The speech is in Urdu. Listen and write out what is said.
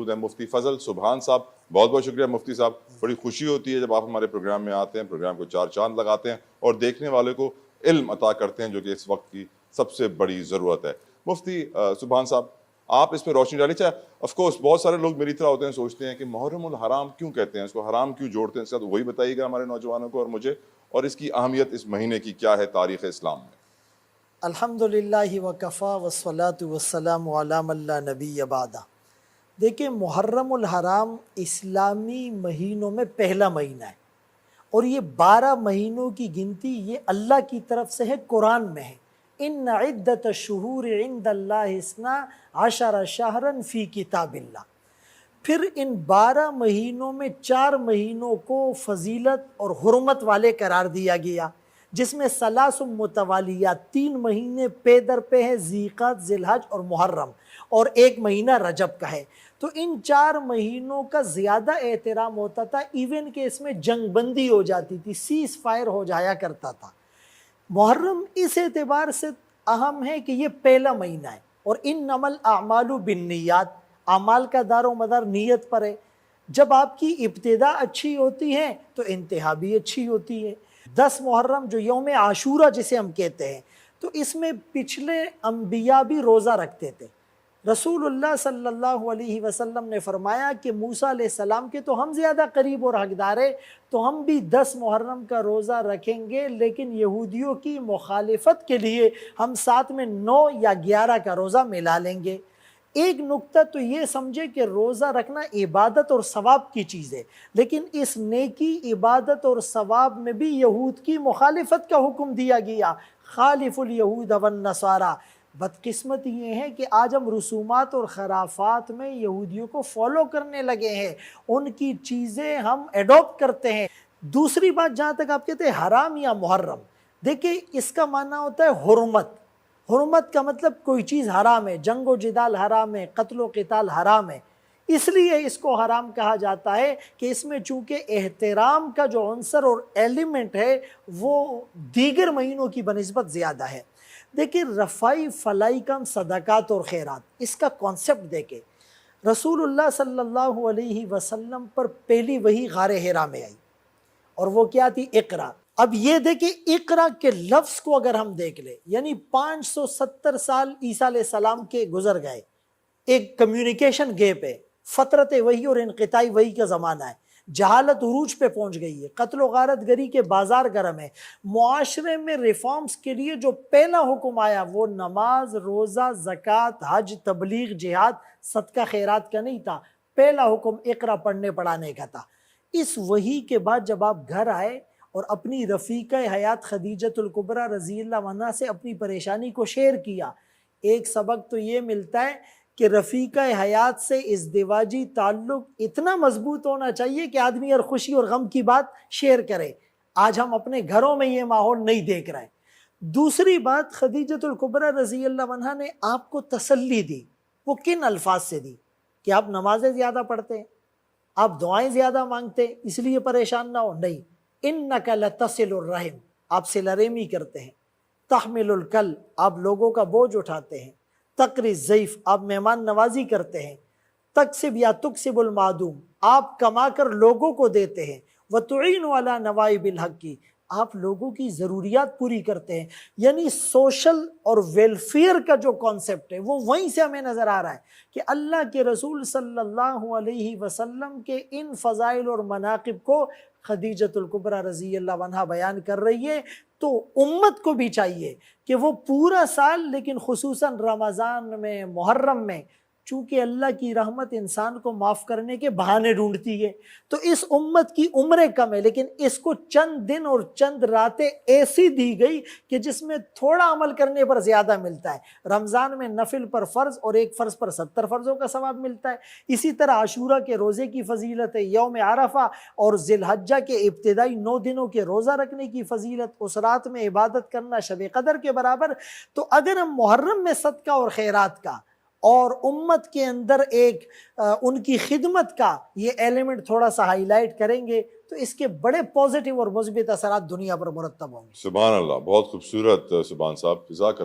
موجود ہیں مفتی فضل سبحان صاحب. بہت بہت شکریہ مفتی صاحب. بڑی خوشی ہوتی ہے جب آپ ہمارے پروگرام میں آتے ہیں, پروگرام کو چار چاند لگاتے ہیں اور دیکھنے والے کو علم عطا کرتے ہیں, جو کہ اس وقت کی سب سے بڑی ضرورت ہے. مفتی سبحان صاحب, آپ اس پہ روشنی ڈالی. چاہے آف کورس بہت سارے لوگ میری طرح ہوتے ہیں, سوچتے ہیں کہ محرم الحرام کیوں کہتے ہیں, اس کو حرام کیوں جوڑتے ہیں, اس کا تو وہی بتائیے گا ہمارے نوجوانوں کو اور مجھے, اور اس کی اہمیت اس مہینے کی کیا ہے تاریخ اسلام میں. الحمدللہ وکفا والصلاة والسلام علی من لا نبی بعدہ. دیکھیں, محرم الحرام اسلامی مہینوں میں پہلا مہینہ ہے, اور یہ 12 مہینوں کی گنتی یہ اللہ کی طرف سے ہے, قرآن میں ہے. ان عدت الشہور عند اللہ 12 شہرا فی کتاب اللہ. پھر ان 12 مہینوں میں 4 مہینوں کو فضیلت اور حرمت والے قرار دیا گیا, جس میں ثلاث متوالیات 3 مہینے پے در پہ ہے, ذیقعد, ذی الحج اور محرم, اور 1 مہینہ رجب کا ہے. تو ان 4 مہینوں کا زیادہ احترام ہوتا تھا, ایون کہ اس میں جنگ بندی ہو جاتی تھی, سیز فائر ہو جایا کرتا تھا. محرم اس اعتبار سے اہم ہے کہ یہ پہلا مہینہ ہے, اور انما الاعمال بالنیات, اعمال کا دار و مدار نیت پر ہے. جب آپ کی ابتدا اچھی ہوتی ہے تو انتہا بھی اچھی ہوتی ہے. 10 محرم جو یوم عاشورہ جسے ہم کہتے ہیں, تو اس میں پچھلے انبیاء بھی روزہ رکھتے تھے. رسول اللہ صلی اللہ علیہ وسلم نے فرمایا کہ موسیٰ علیہ السلام کے تو ہم زیادہ قریب اور حقدار ہیں, تو ہم بھی 10 محرم کا روزہ رکھیں گے, لیکن یہودیوں کی مخالفت کے لیے ہم ساتھ میں 9 یا 11 کا روزہ ملا لیں گے. ایک نقطہ تو یہ سمجھے کہ روزہ رکھنا عبادت اور ثواب کی چیز ہے, لیکن اس نیکی, عبادت اور ثواب میں بھی یہود کی مخالفت کا حکم دیا گیا. خالف الیہود والنصارى. بدقسمت یہ ہے کہ آج ہم رسومات اور خرافات میں یہودیوں کو فالو کرنے لگے ہیں, ان کی چیزیں ہم ایڈاپٹ کرتے ہیں. دوسری بات, جہاں تک آپ کہتے ہیں حرام یا محرم, دیکھیں اس کا معنی ہوتا ہے حرمت. حرمت کا مطلب کوئی چیز حرام ہے, جنگ و جدال حرام ہے, قتل و قتال حرام ہے. اس لیے اس کو حرام کہا جاتا ہے کہ اس میں چونکہ احترام کا جو عنصر اور ایلیمنٹ ہے وہ دیگر مہینوں کی بنسبت زیادہ ہے. دیکھیں, رفائی فلائی کم صدقات اور خیرات, اس کا کانسیپٹ دیکھیں. رسول اللہ صلی اللہ علیہ وسلم پر پہلی وحی غار حرا میں آئی, اور وہ کیا تھی؟ اقرا. اب یہ دیکھیں, اقرا کے لفظ کو اگر ہم دیکھ لیں, یعنی 570 سال عیسیٰ علیہ السلام کے گزر گئے, ایک کمیونیکیشن گیپ ہے, فترت وحی اور انقطاعی وحی کا زمانہ ہے, جہالت عروج پہ پہنچ گئی ہے, قتل و غارت گری کے بازار گرم ہے. معاشرے میں ریفارمز کے لیے جو پہلا حکم آیا وہ نماز, روزہ, زکوٰۃ, حج, تبلیغ, جہاد, صدقہ خیرات کا نہیں تھا. پہلا حکم اقرا پڑھنے پڑھانے کا تھا. اس وحی کے بعد جب آپ گھر آئے اور اپنی رفیقہ حیات خدیجۃ الکبریٰ رضی اللہ عنہا سے اپنی پریشانی کو شیئر کیا, ایک سبق تو یہ ملتا ہے کہ رفیقہ حیات سے ازدواجی تعلق اتنا مضبوط ہونا چاہیے کہ آدمی ہر خوشی اور غم کی بات شیئر کرے. آج ہم اپنے گھروں میں یہ ماحول نہیں دیکھ رہے. دوسری بات, خدیجۃ الکبریٰ رضی اللہ عنہا نے آپ کو تسلی دی. وہ کن الفاظ سے دی؟ کہ آپ نمازیں زیادہ پڑھتے ہیں, آپ دعائیں زیادہ مانگتے ہیں, اس لیے پریشان نہ ہو. نہیں, انک لتصل الرحم, آپ صلہ رحمی کرتے ہیں. تحمل الکل, آپ لوگوں کا بوجھ اٹھاتے ہیں. تقری الضیف, آپ مہمان نوازی کرتے ہیں. تکسب یا تکسب المعدوم, آپ کما کر لوگوں کو دیتے ہیں. وتعین علی نوائب الحق, آپ لوگوں کی ضروریات پوری کرتے ہیں. یعنی سوشل اور ویلفیئر کا جو کانسیپٹ ہے وہ وہیں سے ہمیں نظر آ رہا ہے کہ اللہ کے رسول صلی اللہ علیہ وسلم کے ان فضائل اور مناقب کو خدیجۃ الکبریٰ رضی اللہ عنہا بیان کر رہی ہے. تو امت کو بھی چاہیے کہ وہ پورا سال, لیکن خصوصاً رمضان میں, محرم میں, چونکہ اللہ کی رحمت انسان کو معاف کرنے کے بہانے ڈھونڈتی ہے, تو اس امت کی عمریں کم ہے, لیکن اس کو چند دن اور چند راتیں ایسی دی گئی کہ جس میں تھوڑا عمل کرنے پر زیادہ ملتا ہے. رمضان میں نفل پر فرض اور ایک فرض پر 70 فرضوں کا ثواب ملتا ہے. اسی طرح عاشورہ کے روزے کی فضیلت ہے, یوم عرفہ اور ذی الحجہ کے ابتدائی 9 دنوں کے روزہ رکھنے کی فضیلت, اس رات میں عبادت کرنا شب قدر کے برابر. تو اگر ہم محرم میں صدقہ اور خیرات کا اور امت کے اندر ایک ان کی خدمت کا یہ ایلیمنٹ تھوڑا سا ہائی لائٹ کریں گے تو اس کے بڑے پازیٹیو اور مثبت اثرات دنیا پر مرتب ہوں گے. سبحان اللہ, بہت خوبصورت سبحان صاحب, جزاک اللہ.